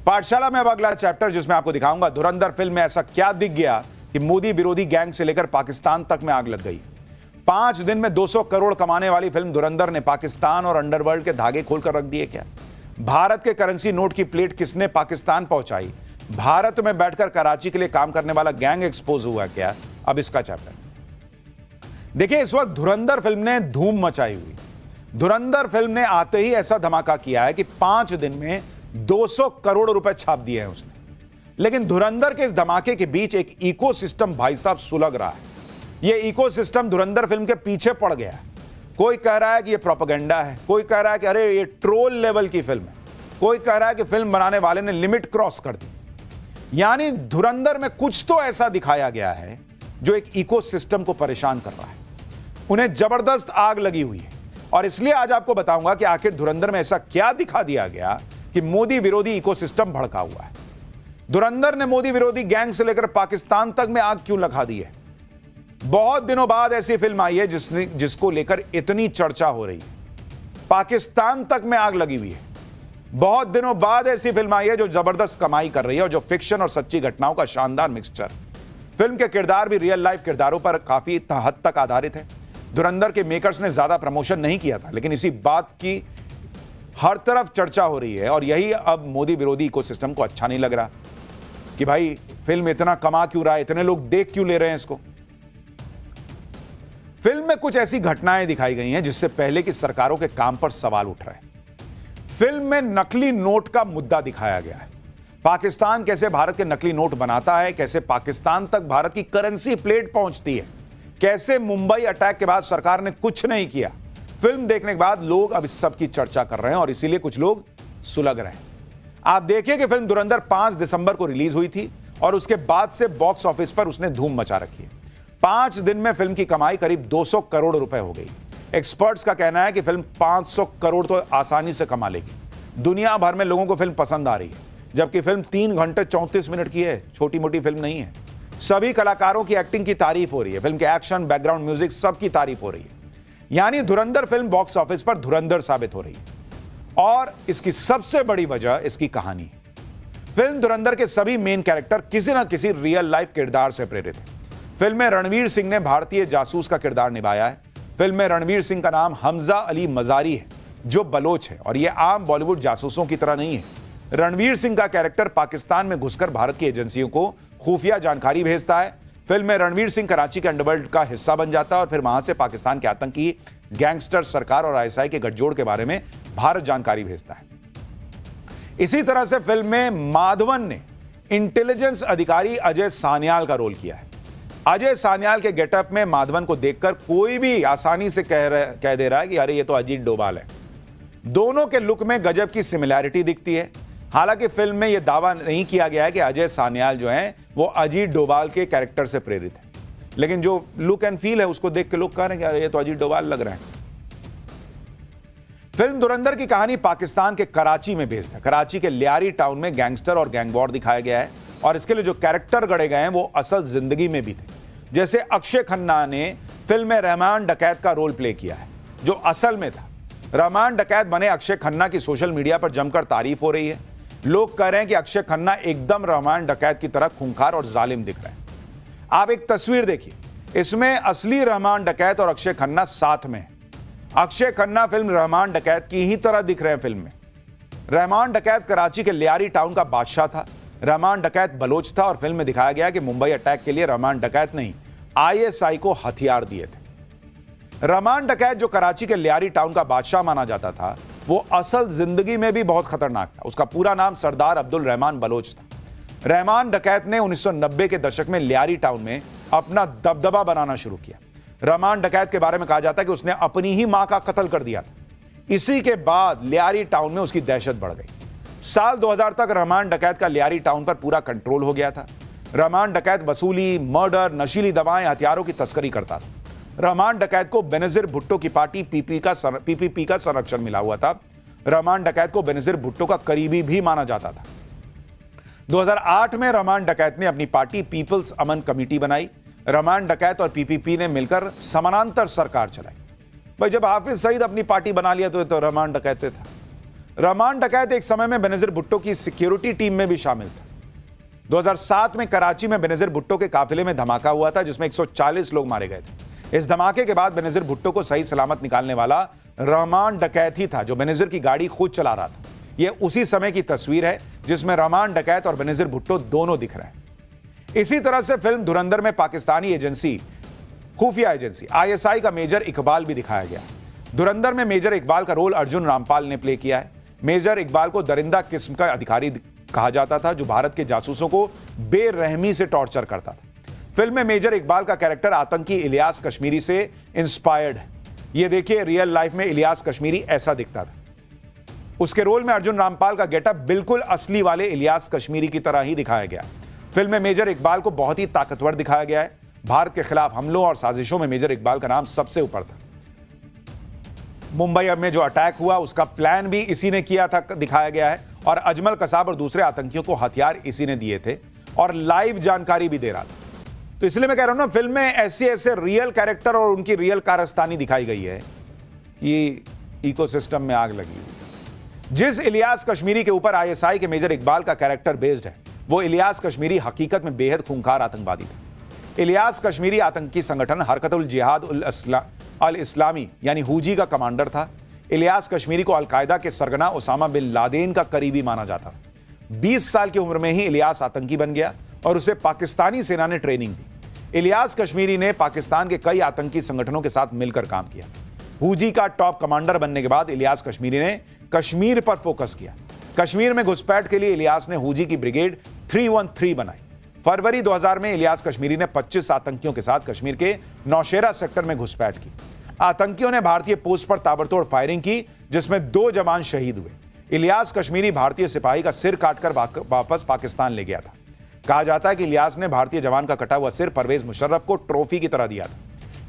पाठशाला में अब अगला चैप्टर जिसमें आपको दिखाऊंगा धुरंधर फिल्म में ऐसा क्या दिख गया कि मोदी विरोधी गैंग से लेकर पाकिस्तान तक में आग लग गई। 5 दिन में 200 करोड़ कमाने वाली फिल्म धुरंधर ने पाकिस्तान और अंडरवर्ल्ड के धागे खोलकर रख दिए क्या? भारत के करेंसी नोट की प्लेट किसने पाकिस्तान पहुंचाई? भारत में बैठकर कराची के लिए काम करने वाला गैंग एक्सपोज हुआ क्या? अब इसका चैप्टर देखिए। इस वक्त धुरंधर फिल्म ने धूम मचाई हुई। धुरंधर फिल्म ने आते ही ऐसा धमाका किया है कि 5 दिन में 200 करोड़ रुपए छाप दिए हैं उसने। लेकिन धुरंधर के इस धमाके के बीच एक इकोसिस्टम भाई साहब सुलग रहा है। यह इकोसिस्टम धुरंधर फिल्म के पीछे पड़ गया है। कोई कह रहा है कि यह प्रोपेगेंडा है, कोई कह रहा है कि अरे ये ट्रोल लेवल की फिल्म है, कोई कह रहा है कि फिल्म बनाने वाले ने लिमिट क्रॉस कर दी। यानी धुरंधर में कुछ तो ऐसा दिखाया गया है जो एक इकोसिस्टम को परेशान कर रहा है। उन्हें जबरदस्त आग लगी हुई है और इसलिए आज आपको बताऊंगा कि आखिर धुरंधर में ऐसा क्या दिखा दिया गया कि मोदी विरोधी इकोसिस्टम भड़का हुआ है। धुरंधर ने मोदी विरोधी गैंग से लेकर पाकिस्तान तक में आग क्यों लगा दी है? बहुत दिनों बाद ऐसी फिल्म आई है जिसको लेकर इतनी चर्चा हो रही है। पाकिस्तान तक में आग लगी हुई है। बहुत दिनों बाद ऐसी फिल्म आई है जो जबरदस्त कमाई कर रही है और जो फिक्शन और सच्ची घटनाओं का शानदार मिक्सचर। फिल्म के किरदार भी रियल लाइफ किरदारों पर काफी हद तक आधारित है। धुरंधर के मेकर्स ने ज्यादा प्रमोशन नहीं किया था, लेकिन इसी बात की हर तरफ चर्चा हो रही है और यही अब मोदी विरोधी इकोसिस्टम को अच्छा नहीं लग रहा कि भाई फिल्म इतना कमा क्यों रहा है, इतने लोग देख क्यों ले रहे हैं इसको। फिल्म में कुछ ऐसी घटनाएं दिखाई गई हैं जिससे पहले की सरकारों के काम पर सवाल उठ रहे हैं। फिल्म में नकली नोट का मुद्दा दिखाया गया है। पाकिस्तान कैसे भारत के नकली नोट बनाता है, कैसे पाकिस्तान तक भारत की करेंसी प्लेट पहुंचती है, कैसे मुंबई अटैक के बाद सरकार ने कुछ नहीं किया। फिल्म देखने के बाद लोग अब इस सब की चर्चा कर रहे हैं और इसीलिए कुछ लोग सुलग रहे हैं। आप देखिए कि फिल्म धुरंधर 5 दिसंबर को रिलीज हुई थी और उसके बाद से बॉक्स ऑफिस पर उसने धूम मचा रखी है। 5 दिन में फिल्म की कमाई करीब 200 करोड़ रुपए हो गई। एक्सपर्ट्स का कहना है कि फिल्म 500 करोड़ तो आसानी से कमा लेगी। दुनिया भर में लोगों को फिल्म पसंद आ रही है, जबकि फिल्म 3 घंटे 34 मिनट की है। छोटी मोटी फिल्म नहीं है। सभी कलाकारों की एक्टिंग की तारीफ हो रही है। फिल्म के एक्शन, बैकग्राउंड म्यूजिक सबकी तारीफ हो रही है। यानी धुरंधर फिल्म बॉक्स ऑफिस पर धुरंधर साबित हो रही है और इसकी सबसे बड़ी वजह इसकी कहानी है। फिल्म धुरंधर के सभी मेन कैरेक्टर किसी ना किसी रियल लाइफ किरदार से प्रेरित है। फिल्म में रणवीर सिंह ने भारतीय जासूस का किरदार निभाया है। फिल्म में रणवीर सिंह का नाम हमजा अली मजारी है जो बलोच है और यह आम बॉलीवुड जासूसों की तरह नहीं है। रणवीर सिंह का कैरेक्टर पाकिस्तान में घुसकर भारत की एजेंसियों को खुफिया जानकारी भेजता है। फिल्म में रणवीर सिंह कराची के अंडरवर्ल्ड का हिस्सा बन जाता है और फिर वहां से पाकिस्तान के आतंकी गैंगस्टर, सरकार और आईएसआई के गठजोड़ के बारे में भारत जानकारी भेजता है। इसी तरह से फिल्म में माधवन ने इंटेलिजेंस अधिकारी अजय सान्याल का रोल किया है। अजय सान्याल के गेटअप में माधवन को देखकर कोई भी आसानी से कह दे रहा है कि अरे ये तो अजीत डोभाल है। दोनों के लुक में गजब की सिमिलैरिटी दिखती है। हालांकि फिल्म में यह दावा नहीं किया गया है कि अजय सान्याल जो है वो अजीत डोभाल के कैरेक्टर से प्रेरित है, लेकिन जो लुक एंड फील है उसको देख के लोग कह रहे हैं कि ये तो अजीत डोभाल लग रहा है। फिल्म धुरंधर की कहानी पाकिस्तान के कराची में बेस्ड है। कराची के लियारी टाउन में गैंगस्टर और गैंग वॉर दिखाया गया है और इसके लिए जो कैरेक्टर गढ़े गए हैं वो असल जिंदगी में भी थे। जैसे अक्षय खन्ना ने फिल्म में रहमान डकैत का रोल प्ले किया है जो असल में था। रहमान डकैत बने अक्षय खन्ना की सोशल मीडिया पर जमकर तारीफ हो रही है। लोग कह रहे हैं कि अक्षय खन्ना एकदम रहमान डकैत की तरह खूंखार और जालिम दिख रहे हैं। आप एक तस्वीर देखिए, इसमें असली रहमान डकैत और अक्षय खन्ना साथ में है। अक्षय खन्ना फिल्म रहमान डकैत की ही तरह दिख रहे हैं। फिल्म में रहमान डकैत कराची के लियारी टाउन का बादशाह था, रहमान डकैत बलोच था और फिल्म में दिखाया गया कि मुंबई अटैक के लिए रहमान डकैत नहीं आईएसआई को हथियार दिए थे। रहमान डकैत जो कराची के लियारी टाउन का बादशाह माना जाता था वो असल जिंदगी में भी बहुत खतरनाक था। उसका पूरा नाम सरदार अब्दुल रहमान बलोच था। रहमान डकैत ने 1990 के दशक में लियारी टाउन में अपना दबदबा बनाना शुरू किया। रहमान डकैत के बारे में कहा जाता है कि उसने अपनी ही मां का कत्ल कर दिया था। इसी के बाद लियारी टाउन में उसकी दहशत बढ़ गई। साल 2000 तक रहमान डकैत का लियारी टाउन पर पूरा कंट्रोल हो गया था। रहमान डकैत वसूली, मर्डर, नशीली दवाएं, हथियारों की तस्करी करता था। रहमान डकैत को बेनजीर भुट्टो की पार्टी पीपीपी का संरक्षण मिला हुआ था। रहमान डकैत को बेनजीर भुट्टो का करीबी भी माना जाता था। 2008 में रहमान डकैत ने अपनी पार्टी पीपल्स अमन कमेटी बनाई। रहमान डकैत और पीपीपी ने मिलकर समानांतर सरकार चलाई। भाई जब हाफिज सईद अपनी पार्टी बना लिया तो रहमान डकैत था। रहमान डकैत एक समय में बेनजीर भुट्टो की सिक्योरिटी टीम में भी शामिल था। 2007 में कराची में बेनजीर भुट्टो के काफिले में धमाका हुआ था जिसमें 140 लोग मारे गए थे। इस धमाके के बाद बेनजीर भुट्टो को सही सलामत निकालने वाला रहमान डकैत ही था जो बेनजीर की गाड़ी खुद चला रहा था। यह उसी समय की तस्वीर है जिसमें रहमान डकैत और बेनजीर भुट्टो दोनों दिख रहे हैं। इसी तरह से फिल्म धुरंधर में पाकिस्तानी एजेंसी, खुफिया एजेंसी ISI का मेजर इकबाल भी दिखाया गया। धुरंधर में मेजर इकबाल का रोल अर्जुन रामपाल ने प्ले किया है। मेजर इकबाल को दरिंदा किस्म का अधिकारी कहा जाता था जो भारत के जासूसों को बेरहमी से टॉर्चर करता था। फिल्म में मेजर इकबाल का कैरेक्टर आतंकी इलियास कश्मीरी से इंस्पायर्ड है। यह देखिए, रियल लाइफ में इलियास कश्मीरी ऐसा दिखता था। उसके रोल में अर्जुन रामपाल का गेटअप बिल्कुल असली वाले इलियास कश्मीरी की तरह ही दिखाया गया। फिल्म में मेजर इकबाल को बहुत ही ताकतवर दिखाया गया है। भारत के खिलाफ हमलों और साजिशों में मेजर इकबाल का नाम सबसे ऊपर था। मुंबई में जो अटैक हुआ उसका प्लान भी इसी ने किया था, दिखाया गया है। और अजमल कसाब और दूसरे आतंकियों को हथियार इसी ने दिए थे और लाइव जानकारी भी दे रहा था। तो इसलिए मैं कह रहा हूं ना, फिल्म में ऐसे ऐसे रियल कैरेक्टर और उनकी रियल कारस्तानी दिखाई गई है कि इकोसिस्टम में आग लगी हुई। जिस इलियास कश्मीरी के ऊपर ISI के मेजर इकबाल का कैरेक्टर बेस्ड है, वो इलियास कश्मीरी हकीकत में बेहद खूंखार आतंकवादी था। इलियास कश्मीरी आतंकी संगठन हरकतुल जिहाद अल इस्लामी यानी हुजी का कमांडर था। इलियास कश्मीरी को अलकायदा के सरगना उसामा बिन लादेन का करीबी माना जाता। 20 साल की उम्र में ही इलियास आतंकी बन गया और उसे पाकिस्तानी सेना ने ट्रेनिंग दी। इलियास कश्मीरी ने पाकिस्तान के कई आतंकी संगठनों के साथ मिलकर काम किया। हुजी का टॉप कमांडर बनने के बाद इलियास कश्मीरी ने कश्मीर पर फोकस किया। कश्मीर में घुसपैठ के लिए इलियास ने हुजी की ब्रिगेड 313 बनाई। फरवरी 2000 में इलियास कश्मीरी ने 25 आतंकियों के साथ कश्मीर के नौशेरा सेक्टर में घुसपैठ की। आतंकियों ने भारतीय पोस्ट पर ताबड़तोड़ फायरिंग की जिसमें 2 जवान शहीद हुए। इलियास कश्मीरी भारतीय सिपाही का सिर काटकर वापस पाकिस्तान ले गया था। कहा जाता है कि इलियास ने भारतीय जवान का कटा हुआ सिर परवेज मुशर्रफ को ट्रॉफी की तरह दिया था।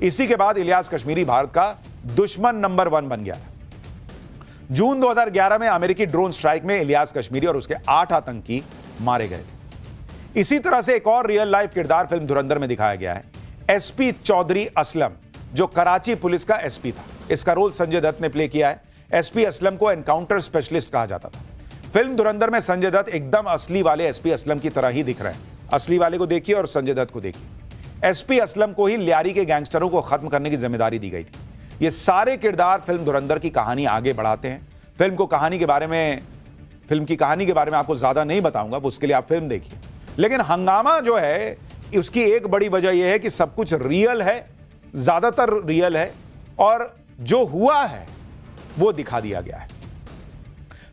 इसी के बाद इलियास कश्मीरी भारत का दुश्मन नंबर 1 बन गया था। जून 2011 में अमेरिकी ड्रोन स्ट्राइक में इलियास कश्मीरी और उसके 8 आतंकी मारे गए थे। इसी तरह से एक और रियल लाइफ किरदार फिल्म धुरंधर में दिखाया गया है। SP चौधरी असलम जो कराची पुलिस का SP था। इसका रोल संजय दत्त ने प्ले किया है। SP असलम को एनकाउंटर स्पेशलिस्ट कहा जाता था। फिल्म धुरंधर में संजय दत्त एकदम असली वाले SP असलम की तरह ही दिख रहे हैं। असली वाले को देखिए और संजय दत्त को देखिए। SP असलम को ही लियारी के गैंगस्टरों को खत्म करने की जिम्मेदारी दी गई थी। ये सारे किरदार फिल्म धुरंधर की कहानी आगे बढ़ाते हैं। फिल्म की कहानी के बारे में आपको ज्यादा नहीं बताऊंगा, उसके लिए आप फिल्म देखिए। लेकिन हंगामा जो है उसकी एक बड़ी वजह यह है कि सब कुछ रियल है, ज्यादातर रियल है और जो हुआ है वो दिखा दिया गया है।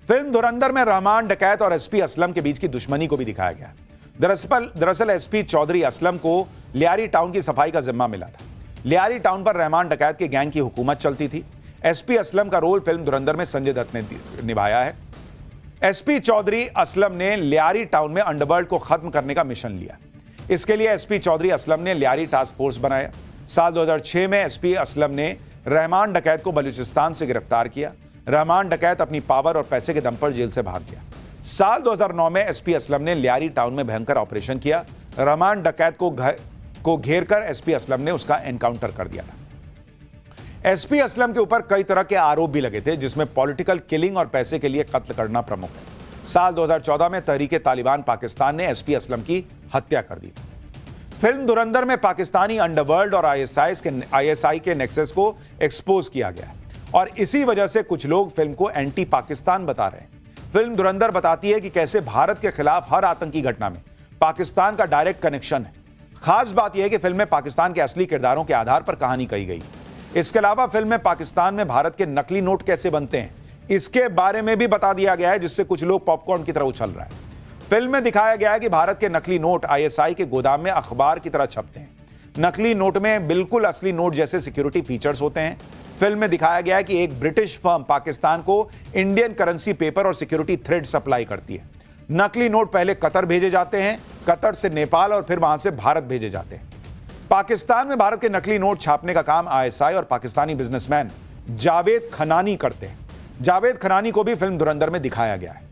फिल्म धुरंधर में रहमान डकैत और SP असलम के बीच की दुश्मनी को भी दिखाया गया। दरअसल SP चौधरी असलम को लियारी टाउन की सफाई का जिम्मा मिला था। लियारी टाउन पर रहमान डकैत के गैंग की हुकूमत चलती थी। SP असलम का रोल फिल्म धुरंधर में संजय दत्त ने निभाया है। SP चौधरी असलम ने लियारी टाउन में अंडरवर्ल्ड को खत्म करने का मिशन लिया। इसके लिए SP चौधरी असलम ने लियारी टास्क फोर्स बनाया। साल 2006 में SP असलम ने रहमान डकैत को बलूचिस्तान से गिरफ्तार किया। रहमान डकैत अपनी पावर और पैसे के दम पर जेल से भाग गया। साल 2009 में SP असलम ने लियारी टाउन में भयंकर ऑपरेशन किया। रहमान डकैत को घेर कर SP असलम ने उसका एनकाउंटर कर दिया था। SP असलम के ऊपर कई तरह के आरोप भी लगे थे जिसमें पॉलिटिकल किलिंग और पैसे के लिए कत्ल करना प्रमुख है। साल 2014 में तहरीके तालिबान पाकिस्तान ने SP असलम की हत्या कर दी थी। फिल्म धुरंधर में पाकिस्तानी अंडरवर्ल्ड और ISI के नेक्सस को एक्सपोज किया गया और इसी वजह से कुछ लोग फिल्म को एंटी पाकिस्तान बता रहे हैं। फिल्म धुरंधर बताती है कि कैसे भारत के खिलाफ हर आतंकी घटना में पाकिस्तान का डायरेक्ट कनेक्शन है। खास बात यह है कि फिल्म में पाकिस्तान के असली किरदारों के आधार पर कहानी कही गई। इसके अलावा फिल्म में पाकिस्तान में भारत के नकली नोट कैसे बनते हैं इसके बारे में भी बता दिया गया है, जिससे कुछ लोग पॉपकॉर्न की तरह उछल रहे हैं। फिल्म में दिखाया गया है कि भारत के नकली नोट ISI के गोदाम में अखबार की तरह छपते हैं। नकली नोट में बिल्कुल असली नोट जैसे सिक्योरिटी फीचर्स होते हैं। फिल्म में दिखाया गया है कि एक ब्रिटिश फर्म पाकिस्तान को इंडियन करेंसी पेपर और सिक्योरिटी थ्रेड सप्लाई करती है। नकली नोट पहले कतर भेजे जाते हैं, कतर से नेपाल और फिर वहां से भारत भेजे जाते हैं। पाकिस्तान में भारत के नकली नोट छापने का काम ISI और पाकिस्तानी बिजनेसमैन जावेद खनानी करते हैं। जावेद खनानी को भी फिल्म धुरंधर में दिखाया गया है।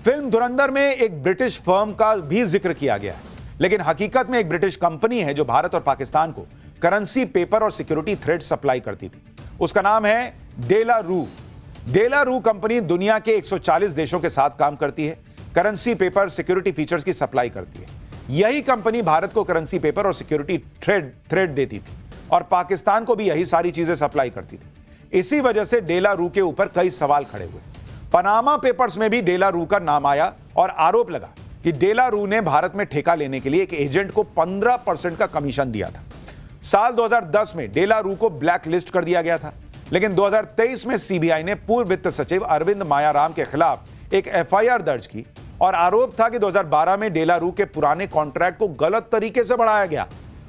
फिल्म धुरंधर में एक ब्रिटिश फर्म का भी जिक्र किया गया है, लेकिन हकीकत में एक ब्रिटिश कंपनी है जो भारत और पाकिस्तान को करेंसी पेपर और सिक्योरिटी थ्रेड सप्लाई करती थी। उसका नाम है डेला रू। डेला रू कंपनी दुनिया के 140 देशों के साथ काम करती है, करेंसी पेपर, सिक्योरिटी फीचर्स की सप्लाई करती है। यही कंपनी भारत को करेंसी पेपर और सिक्योरिटी थ्रेड देती थी और पाकिस्तान को भी यही सारी चीजें सप्लाई करती थी। इसी वजह से डेला रू के ऊपर कई सवाल खड़े हुए। पनामा पेपर्स में भी डेला रू का नाम आया और आरोप लगा कि डेला रू ने भारत में ठेका लेने के लिए एक एजेंट को 15% का कमीशन दिया था। साल 2010 में डेला रू को ब्लैक लिस्ट कर दिया गया था, लेकिन 2023 में सीबीआई ने पूर्व वित्त सचिव अरविंद मायाराम के खिलाफ एक एफआईआर दर्ज की और आरोप था कि 2012 में डेला रू के पुराने कॉन्ट्रैक्ट को गलत तरीके से बढ़ाया गया।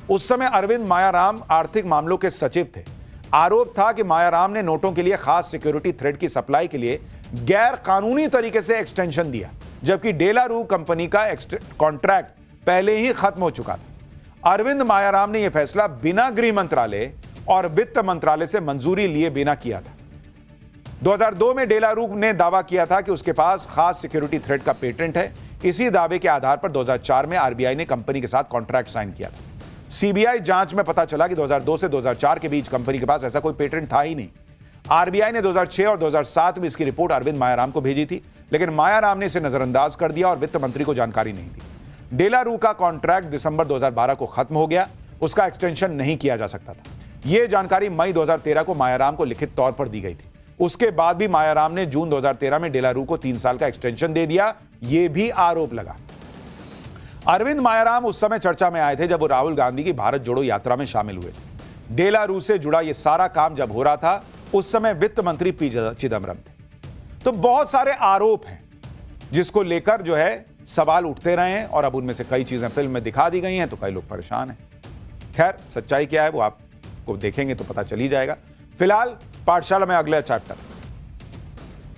उस समय अरविंद मायाराम आर्थिक मामलों के सचिव थे। आरोप था कि मायाराम ने नोटों के लिए खास सिक्योरिटी थ्रेड की सप्लाई के लिए गैर कानूनी तरीके से एक्सटेंशन दिया, जबकि डेला रू कंपनी का कॉन्ट्रैक्ट पहले ही खत्म हो चुका था। अरविंद मायाराम ने यह फैसला बिना गृह मंत्रालय और वित्त मंत्रालय से मंजूरी लिए बिना किया था। 2002 में डेला रू ने दावा किया था कि उसके पास खास सिक्योरिटी थ्रेड का पेटेंट है। इसी दावे के आधार पर 2004 में आरबीआई ने कंपनी के साथ कॉन्ट्रैक्ट साइन किया था। सीबीआई जांच में पता चला कि 2002 से 2004 के बीच कंपनी के पास ऐसा कोई पेटेंट था ही नहीं। आरबीआई ने 2006 और 2007 में इसकी रिपोर्ट अरविंद मायाराम को भेजी थी, लेकिन मायाराम ने इसे नजरअंदाज कर दिया और वित्त मंत्री को जानकारी नहीं दी। डेला रू का कॉन्ट्रैक्ट दिसंबर 2012 को खत्म हो गया, उसका एक्सटेंशन नहीं किया जा सकता था। यह जानकारी मई 2013 को मायाराम को लिखित तौर पर दी गई थी। उसके बाद भी मायाराम ने जून 2013 में डेला रू को 3 साल का एक्सटेंशन दे दिया, यह भी आरोप लगा। अरविंद मायाराम उस समय चर्चा में आए थे जब वो राहुल गांधी की भारत जोड़ो यात्रा में शामिल हुए थे। डेला रू से जुड़ा यह सारा काम जब हो रहा था, उस समय वित्त मंत्री पी चिदम्बरम थे। तो बहुत सारे आरोप हैं जिसको लेकर जो है सवाल उठते रहे हैं और अब उनमें से कई चीजें फिल्म में दिखा दी गई हैं, तो कई लोग परेशान हैं। खैर, सच्चाई क्या है वो आपको देखेंगे तो पता चल ही जाएगा। फिलहाल पाठशाला में अगला chapter.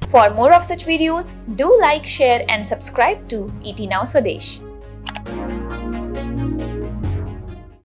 For more of such videos, do like, share and subscribe to ET Now Swadesh.